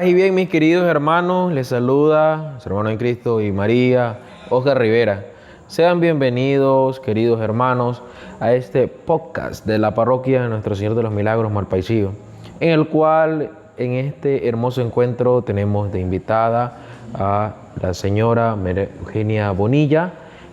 Paz y bien, mis queridos hermanos, les saluda su hermano en Cristo y María, Oscar Rivera. Sean bienvenidos, queridos hermanos, a este podcast de la parroquia de Nuestro Señor de los Milagros, Malpaisillo, en el cual en este hermoso encuentro tenemos de invitada a la señora María Eugenia Bonilla,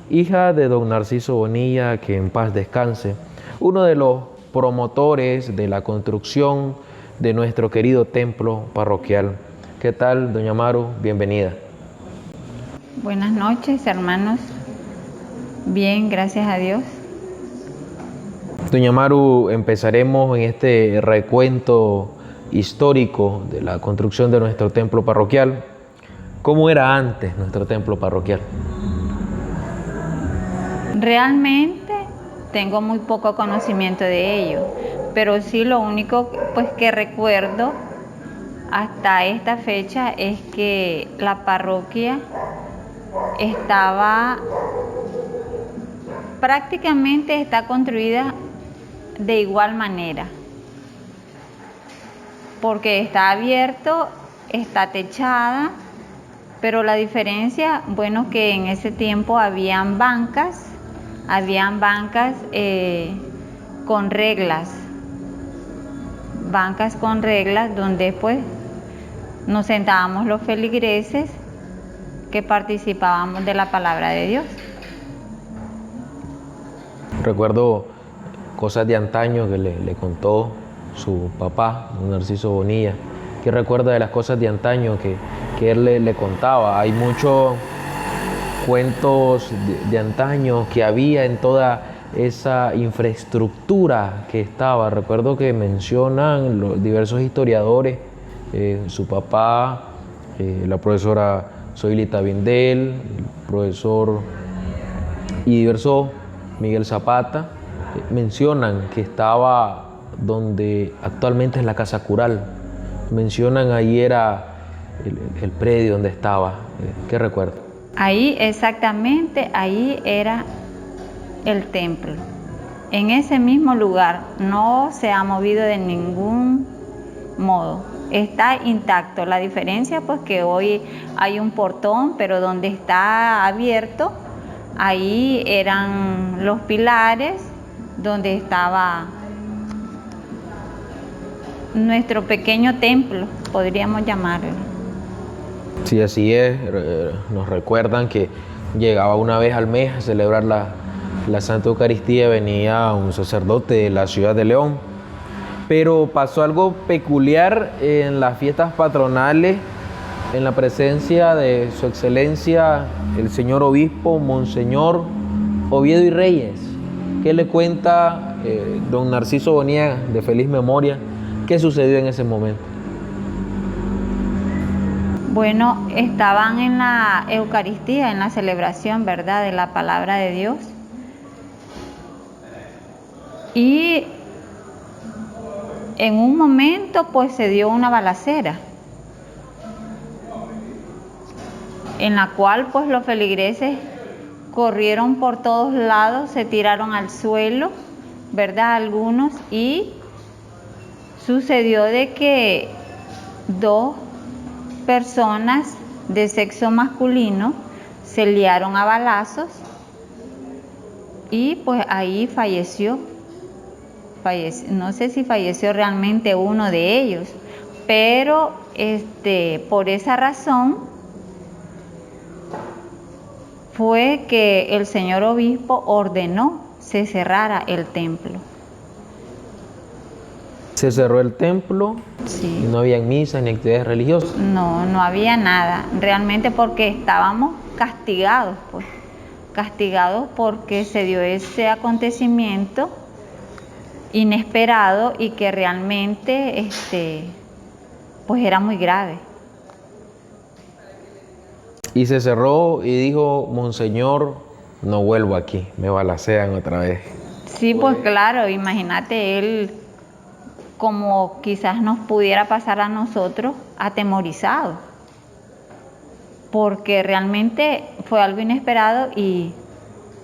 hija de don Narciso Bonilla, que en paz descanse, uno de los promotores de la construcción de nuestro querido templo parroquial. ¿Qué tal, doña Maru? Bienvenida. Buenas noches, hermanos. Bien, gracias a Dios. Doña Maru, empezaremos en este recuento histórico de la construcción de nuestro templo parroquial. ¿Cómo era antes nuestro templo parroquial? Realmente tengo muy poco conocimiento de ello, pero sí lo único que recuerdo hasta esta fecha es que la parroquia prácticamente está construida de igual manera, porque está abierto, está techada, pero la diferencia, bueno, que en ese tiempo habían bancas con reglas donde pues nos sentábamos los feligreses que participábamos de la palabra de Dios. Recuerdo cosas de antaño que le contó su papá, don Narciso Bonilla. ¿Qué recuerda de las cosas de antaño que él le contaba? Hay muchos cuentos de antaño que había en toda esa infraestructura que estaba. Recuerdo que mencionan los diversos historiadores, su papá, la profesora Zoilita Vindel, el profesor y diversos Miguel Zapata, mencionan que estaba donde actualmente es la Casa Cural. Mencionan ahí era el predio donde estaba. ¿Qué recuerdo? Ahí exactamente, ahí era el templo. En ese mismo lugar no se ha movido de ningún modo. Está intacto. La diferencia pues que hoy hay un portón, pero donde está abierto, ahí eran los pilares donde estaba nuestro pequeño templo, podríamos llamarlo. Sí, así es. Nos recuerdan que llegaba una vez al mes a celebrar la Santa Eucaristía, venía un sacerdote de la ciudad de León. Pero pasó algo peculiar en las fiestas patronales, en la presencia de su excelencia, el señor obispo, Monseñor Oviedo y Reyes. ¿Qué le cuenta don Narciso Bonilla, de feliz memoria, qué sucedió en ese momento? Bueno, estaban en la Eucaristía, en la celebración, ¿verdad?, de la palabra de Dios. Y en un momento, pues se dio una balacera, en la cual, pues los feligreses corrieron por todos lados, se tiraron al suelo, ¿verdad?, algunos, y sucedió de que dos personas de sexo masculino se liaron a balazos y pues ahí falleció. No sé si falleció realmente uno de ellos, pero por esa razón fue que el señor obispo ordenó se cerrara el templo. Se cerró el templo. Sí. Y no había misas ni actividades religiosas. No había nada, realmente porque estábamos castigados, pues, castigados porque se dio ese acontecimiento inesperado y que realmente, pues era muy grave. Y se cerró y dijo, Monseñor, no vuelvo aquí, me balacean otra vez. Sí, pues claro, imagínate él, como quizás nos pudiera pasar a nosotros, atemorizado, porque realmente fue algo inesperado y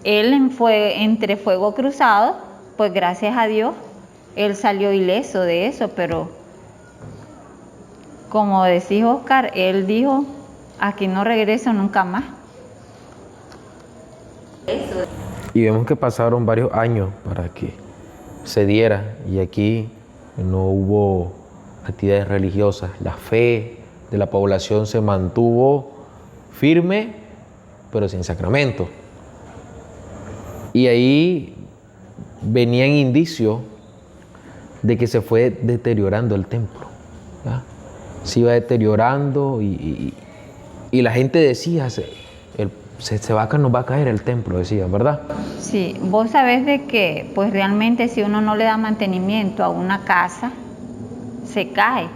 él fue entre fuego cruzado, pues gracias a Dios él salió ileso de eso, pero como decís Oscar, él dijo, aquí no regreso nunca más. Y vemos que pasaron varios años para que se diera y aquí no hubo actividades religiosas. La fe de la población se mantuvo firme, pero sin sacramento. Y ahí venían indicios de que se fue deteriorando el templo, ¿ya? Se iba deteriorando y la gente decía, se nos va a caer el templo, decía, ¿verdad? Sí, vos sabés de que pues realmente si uno no le da mantenimiento a una casa, se cae.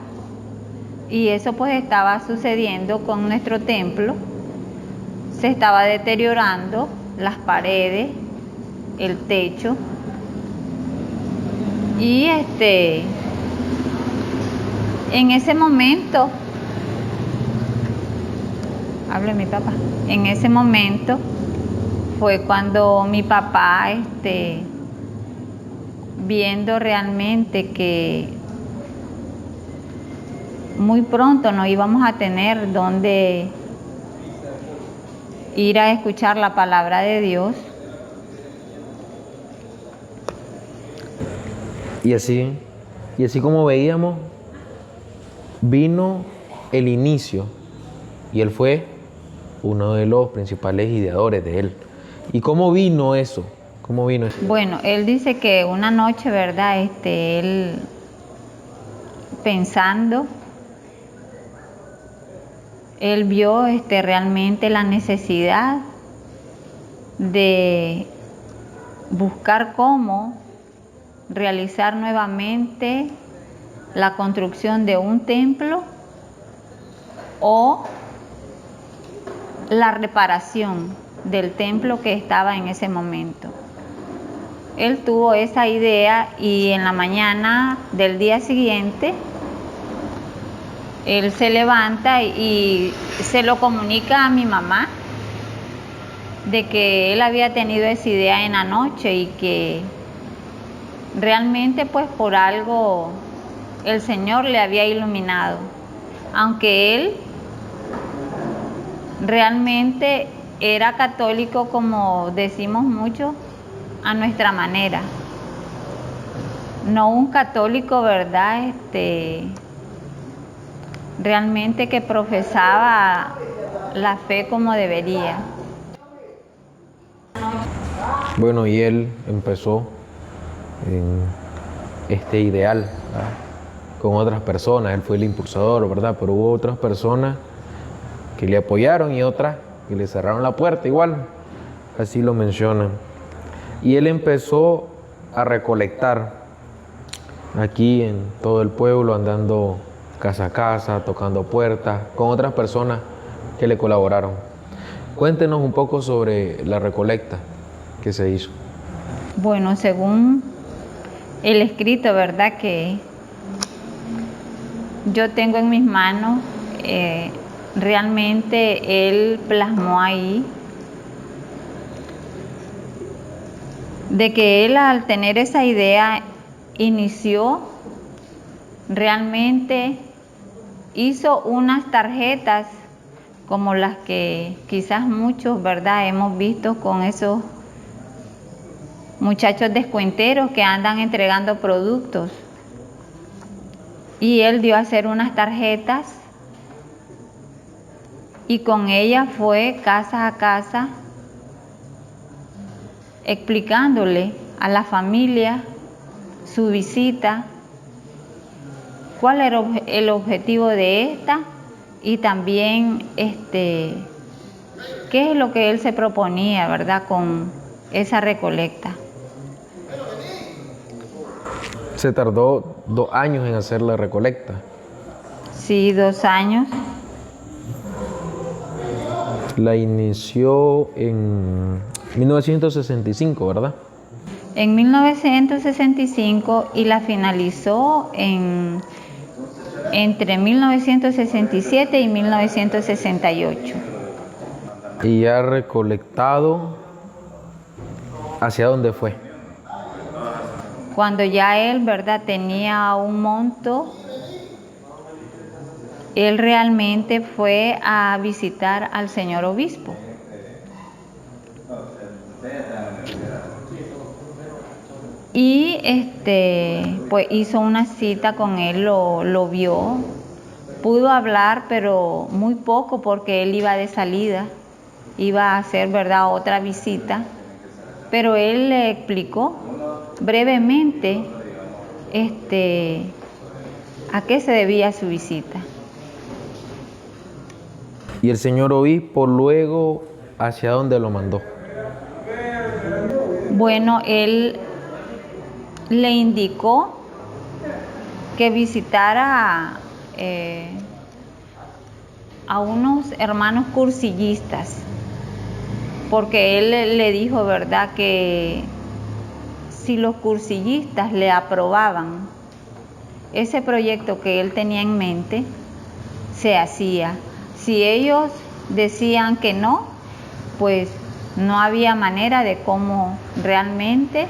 Y eso pues estaba sucediendo con nuestro templo. Se estaba deteriorando las paredes, el techo. Y en ese momento, hable mi papá, en ese momento fue cuando mi papá, viendo realmente que muy pronto no íbamos a tener donde ir a escuchar la palabra de Dios. Y así como veíamos, vino el inicio y él fue uno de los principales ideadores de él. ¿Y cómo vino eso? ¿Cómo vino eso? Bueno, él dice que una noche, ¿verdad? Él pensando, él vio realmente la necesidad de buscar cómo realizar nuevamente la construcción de un templo o la reparación del templo que estaba en ese momento. Él tuvo esa idea y en la mañana del día siguiente él se levanta y se lo comunica a mi mamá de que él había tenido esa idea en la noche y que realmente pues por algo el Señor le había iluminado, aunque él realmente era católico, como decimos mucho, a nuestra manera. No un católico, ¿verdad? Realmente que profesaba la fe como debería. Bueno, y él empezó en este ideal, ¿verdad? Con otras personas, él fue el impulsador, ¿verdad? Pero hubo otras personas que le apoyaron y otras que le cerraron la puerta, igual, así lo mencionan. Y él empezó a recolectar aquí en todo el pueblo, andando casa a casa, tocando puertas, con otras personas que le colaboraron. Cuéntenos un poco sobre la recolecta que se hizo. Bueno, según el escrito, ¿verdad? Que yo tengo en mis manos, realmente él plasmó ahí de que él al tener esa idea inició, realmente hizo unas tarjetas como las que quizás muchos, ¿verdad?, hemos visto con esos muchachos descuenteros que andan entregando productos. Y él dio a hacer unas tarjetas y con ellas fue casa a casa explicándole a la familia su visita, cuál era el objetivo de esta y también qué es lo que él se proponía, ¿verdad?, con esa recolecta. Se tardó 2 años en hacer la recolecta. Sí, 2 años. La inició en 1965, ¿verdad? En 1965 y la finalizó entre 1967 y 1968. Y ya recolectado, ¿hacia dónde fue? Cuando ya él, ¿verdad?, tenía un monto él realmente fue a visitar al señor obispo. Y pues hizo una cita con él, lo vio, pudo hablar, pero muy poco porque él iba de salida, iba a hacer, ¿verdad?, otra visita, pero él le explicó brevemente a qué se debía su visita. Y el señor obispo luego, ¿hacia dónde lo mandó? Bueno, él le indicó que visitara a unos hermanos cursillistas, porque él le dijo, ¿verdad?, que si los cursillistas le aprobaban ese proyecto que él tenía en mente, se hacía. Si ellos decían que no, pues no había manera de cómo realmente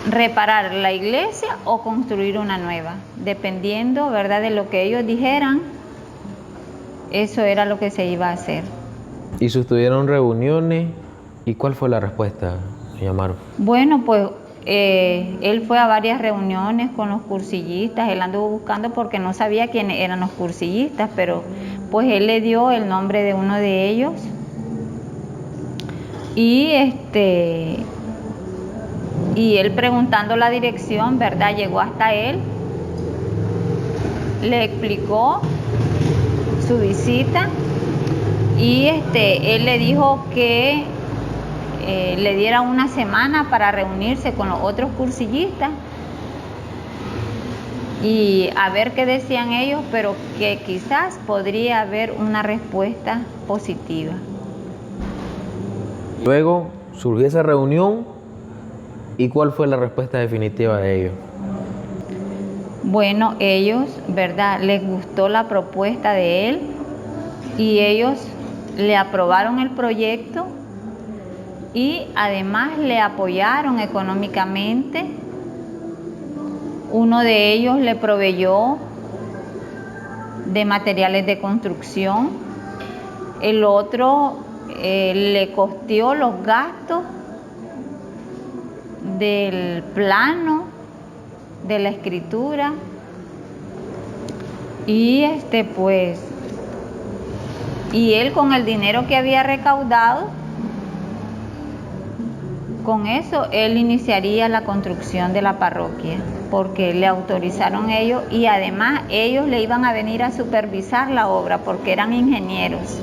reparar la iglesia o construir una nueva. Dependiendo, ¿verdad?, de lo que ellos dijeran, eso era lo que se iba a hacer. ¿Y sostuvieron reuniones? ¿Y cuál fue la respuesta, doña Maru? Bueno, pues él fue a varias reuniones con los cursillistas, él anduvo buscando porque no sabía quiénes eran los cursillistas, pero pues él le dio el nombre de uno de ellos y él preguntando la dirección, ¿verdad?, llegó hasta él, le explicó su visita y él le dijo que le diera una semana para reunirse con los otros cursillistas y a ver qué decían ellos, pero que quizás podría haber una respuesta positiva. Luego surgió esa reunión, ¿y cuál fue la respuesta definitiva de ellos? Bueno, ellos, ¿verdad?, les gustó la propuesta de él y ellos le aprobaron el proyecto y además le apoyaron económicamente. Uno de ellos le proveyó de materiales de construcción, el otro le costeó los gastos del plano, de la escritura y pues y él con el dinero que había recaudado, con eso él iniciaría la construcción de la parroquia, porque le autorizaron ellos y además ellos le iban a venir a supervisar la obra porque eran ingenieros.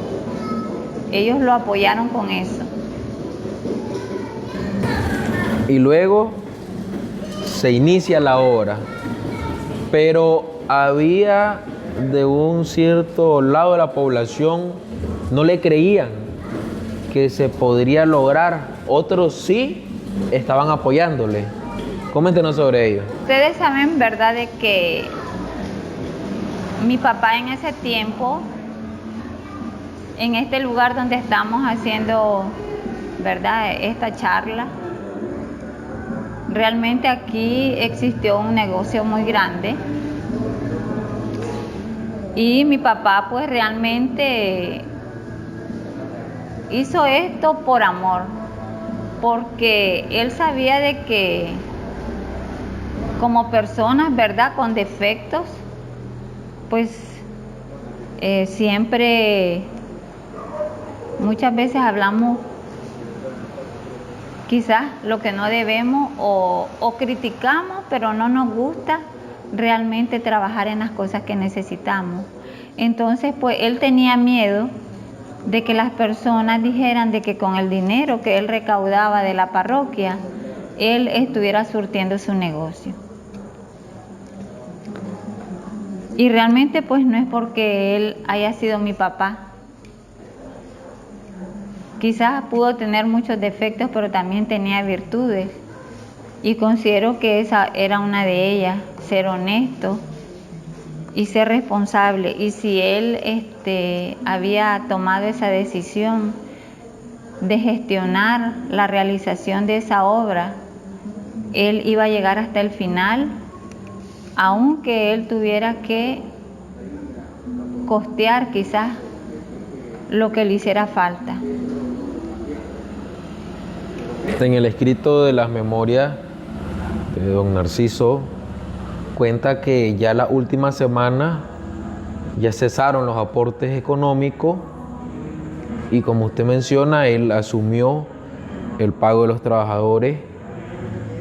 Ellos lo apoyaron con eso. Y luego se inicia la obra, pero había de un cierto lado de la población, no le creían que se podría lograr, otros sí estaban apoyándole. Coméntenos sobre ello. Ustedes saben, ¿verdad?, de que mi papá en ese tiempo, en este lugar donde estamos haciendo, ¿verdad?, esta charla, realmente aquí existió un negocio muy grande y mi papá pues realmente hizo esto por amor, porque él sabía de que como personas, ¿verdad?, con defectos, pues siempre, muchas veces hablamos quizás lo que no debemos o criticamos, pero no nos gusta realmente trabajar en las cosas que necesitamos. Entonces, pues él tenía miedo de que las personas dijeran de que con el dinero que él recaudaba de la parroquia, él estuviera surtiendo su negocio. Y realmente pues no es porque él haya sido mi papá. Quizás pudo tener muchos defectos, pero también tenía virtudes. Y considero que esa era una de ellas, ser honesto y ser responsable. Y si él había tomado esa decisión de gestionar la realización de esa obra, él iba a llegar hasta el final aunque él tuviera que costear quizás lo que le hiciera falta. En el escrito de las memorias de don Narciso cuenta que ya la última semana ya cesaron los aportes económicos y, como usted menciona, él asumió el pago de los trabajadores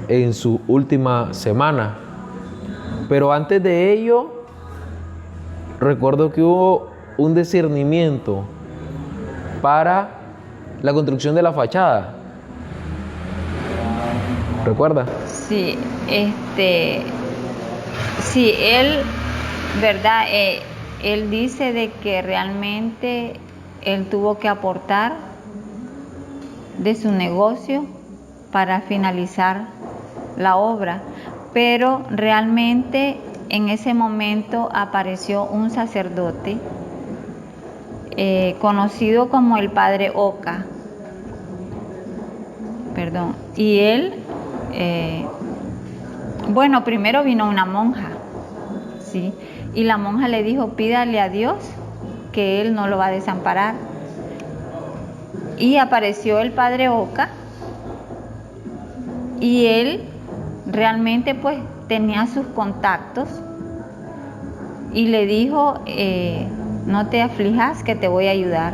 en su última semana. Pero antes de ello, recuerdo que hubo un discernimiento para la construcción de la fachada. ¿Recuerda? Sí, sí, él, ¿verdad? Él dice de que realmente él tuvo que aportar de su negocio para finalizar la obra, pero realmente en ese momento apareció un sacerdote conocido como el Padre Oca, perdón, y él, bueno, primero vino una monja, ¿sí? Y la monja le dijo, pídale a Dios que él no lo va a desamparar. Y apareció el Padre Oca y él realmente pues tenía sus contactos y le dijo, no te aflijas que te voy a ayudar.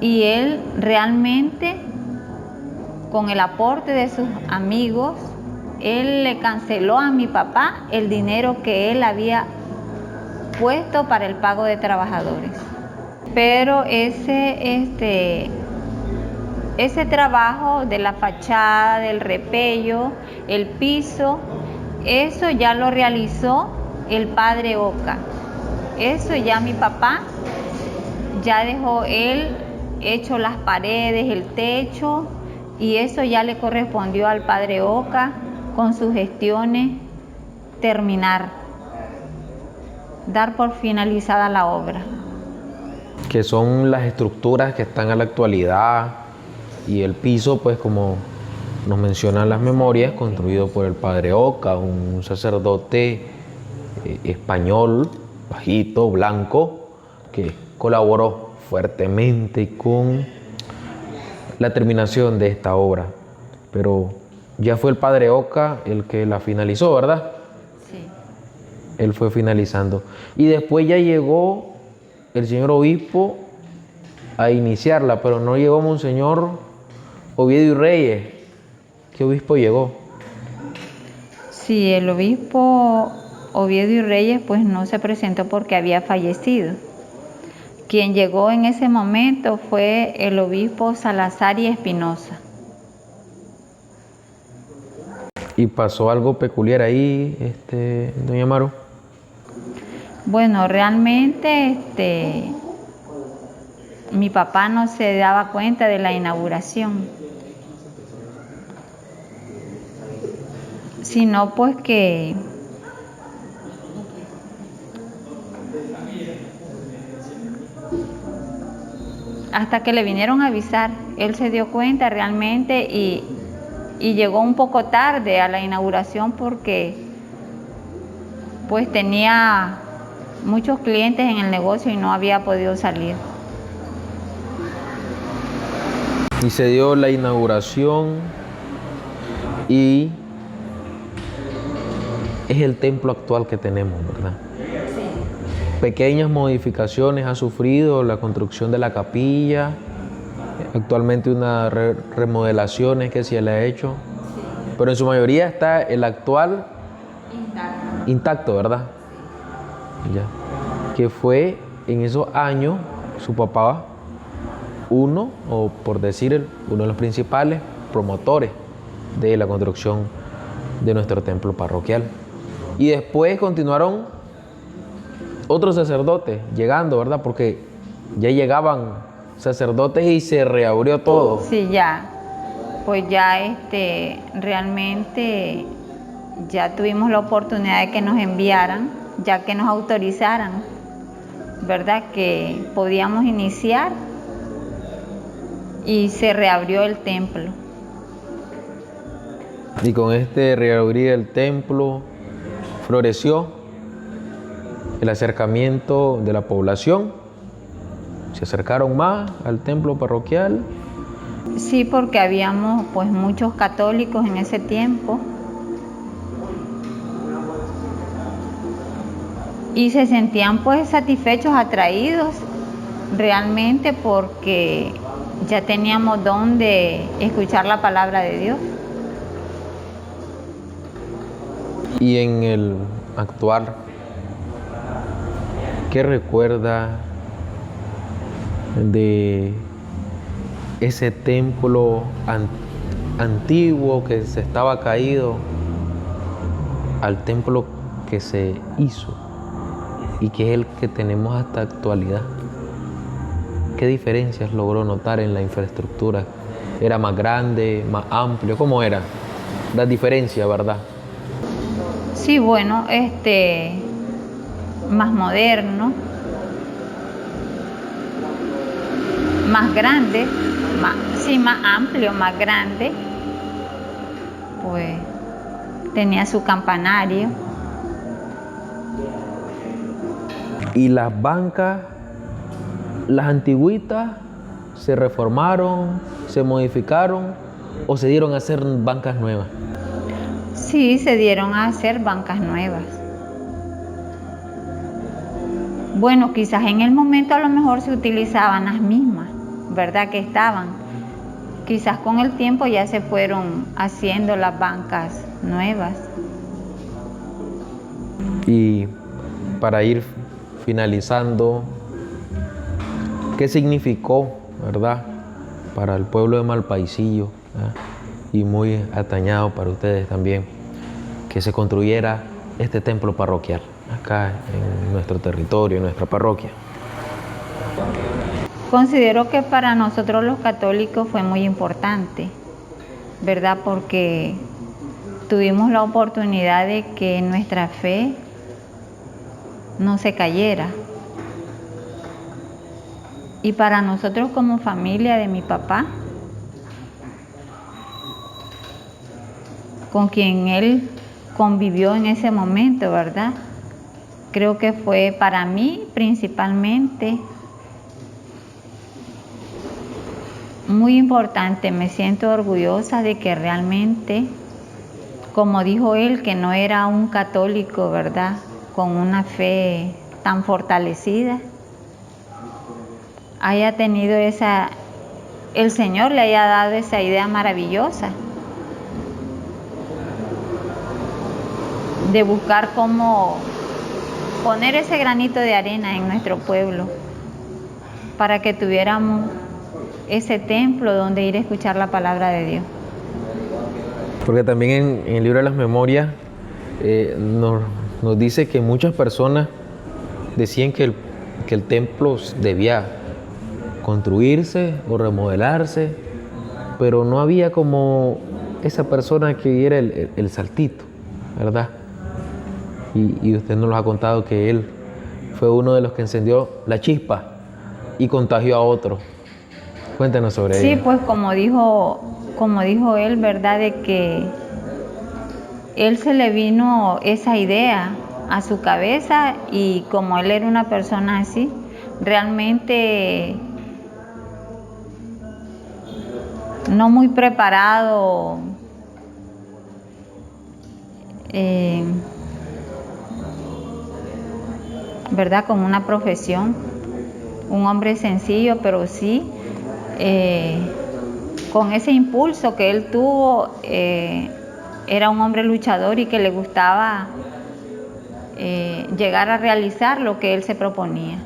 Y él realmente, con el aporte de sus amigos, él le canceló a mi papá el dinero que él había puesto para el pago de trabajadores. Pero ese trabajo de la fachada, del repello, el piso, eso ya lo realizó el Padre Oca. Eso ya mi papá ya dejó él hecho las paredes, el techo, y eso ya le correspondió al Padre Oca con sus gestiones terminar, dar por finalizada la obra. Que son las estructuras que están a la actualidad, y el piso, pues como nos mencionan las memorias, construido por el Padre Oca, un sacerdote español, bajito, blanco, que colaboró fuertemente con la terminación de esta obra. Pero ya fue el Padre Oca el que la finalizó, ¿verdad? Sí. Él fue finalizando. Y después ya llegó el señor obispo a iniciarla, pero no llegó Monseñor Oviedo y Reyes. ¿Qué obispo llegó? Sí, el obispo Oviedo y Reyes pues no se presentó porque había fallecido. Quien llegó en ese momento fue el obispo Salazar y Espinosa. ¿Y pasó algo peculiar ahí, doña Maru? Bueno, realmente mi papá no se daba cuenta de la inauguración, sino pues que hasta que le vinieron a avisar, él se dio cuenta realmente y llegó un poco tarde a la inauguración porque pues tenía muchos clientes en el negocio y no había podido salir. Y se dio la inauguración y es el templo actual que tenemos, ¿verdad? Sí. Pequeñas modificaciones ha sufrido la construcción de la capilla, actualmente unas remodelaciones que se le ha hecho, sí. Pero en su mayoría está el actual intacto, ¿verdad? Sí. Ya. Que fue en esos años su papá uno de los principales promotores de la construcción de nuestro templo parroquial. Y después continuaron otros sacerdotes llegando, ¿verdad? Porque ya llegaban sacerdotes y se reabrió todo. Sí, ya. Pues ya realmente ya tuvimos la oportunidad de que nos enviaran, ya que nos autorizaran, ¿verdad? Que podíamos iniciar y se reabrió el templo. Y con reabrir el templo floreció el acercamiento de la población. Se acercaron más al templo parroquial. Sí, porque habíamos pues muchos católicos en ese tiempo. Y se sentían pues satisfechos, atraídos realmente porque ya teníamos donde escuchar la palabra de Dios. Y en el actual, ¿qué recuerda de ese templo antiguo que se estaba caído al templo que se hizo y que es el que tenemos hasta actualidad? ¿Qué diferencias logró notar en la infraestructura? ¿Era más grande, más amplio? ¿Cómo era? La diferencia, ¿verdad? Sí, bueno, más moderno, más grande, más amplio, más grande. Pues tenía su campanario. Y las bancas, las antigüitas, se reformaron, se modificaron o se dieron a hacer bancas nuevas. Sí, se dieron a hacer bancas nuevas. Bueno, quizás en el momento a lo mejor se utilizaban las mismas, ¿verdad? Que estaban. Quizás con el tiempo ya se fueron haciendo las bancas nuevas. Y para ir finalizando, ¿qué significó, verdad, para el pueblo de Malpaisillo, ¿verdad? Y muy atañado para ustedes también, que se construyera este templo parroquial acá en nuestro territorio, en nuestra parroquia? Considero que para nosotros los católicos fue muy importante, ¿verdad? Porque tuvimos la oportunidad de que nuestra fe no se cayera. Y para nosotros como familia de mi papá, con quien él convivió en ese momento, ¿verdad? Creo que fue para mí principalmente muy importante. Me siento orgullosa de que realmente, como dijo él, que no era un católico, ¿verdad?, con una fe tan fortalecida, haya tenido el Señor le haya dado esa idea maravillosa de buscar cómo poner ese granito de arena en nuestro pueblo para que tuviéramos ese templo donde ir a escuchar la palabra de Dios. Porque también en el libro de las memorias nos dice que muchas personas decían que el templo debía construirse o remodelarse, pero no había como esa persona que diera el saltito, ¿verdad? Y usted nos lo ha contado que él fue uno de los que encendió la chispa y contagió a otros. Cuéntanos sobre ello. Sí, pues como dijo él, ¿verdad?, de que él se le vino esa idea a su cabeza y como él era una persona así, realmente no muy preparado, ¿verdad?, con una profesión, un hombre sencillo, pero sí con ese impulso que él tuvo. Era un hombre luchador y que le gustaba llegar a realizar lo que él se proponía.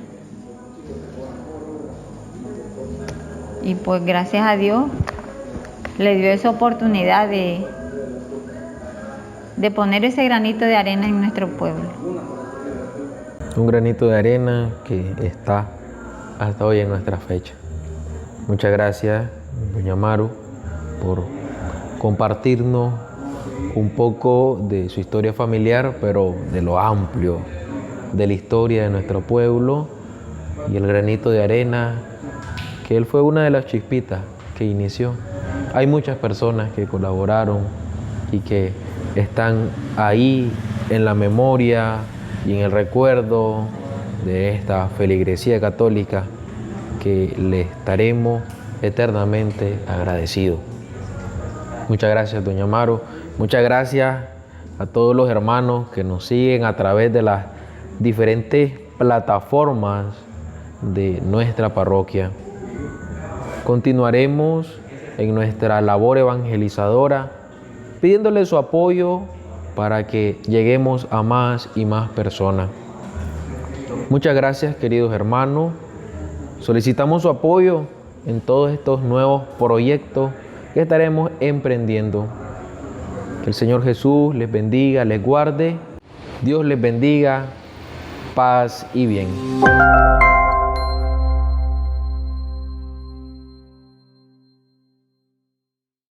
Y pues gracias a Dios le dio esa oportunidad de poner ese granito de arena en nuestro pueblo. Un granito de arena que está hasta hoy en nuestra fecha. Muchas gracias, doña Maru, por compartirnos un poco de su historia familiar, pero de lo amplio de la historia de nuestro pueblo y el granito de arena, que él fue una de las chispitas que inició. Hay muchas personas que colaboraron y que están ahí en la memoria y en el recuerdo de esta feligresía católica que le estaremos eternamente agradecidos. Muchas gracias, doña Amaro. Muchas gracias a todos los hermanos que nos siguen a través de las diferentes plataformas de nuestra parroquia. Continuaremos en nuestra labor evangelizadora, pidiéndole su apoyo para que lleguemos a más y más personas. Muchas gracias, queridos hermanos. Solicitamos su apoyo en todos estos nuevos proyectos que estaremos emprendiendo. Que el Señor Jesús les bendiga, les guarde. Dios les bendiga. Paz y bien.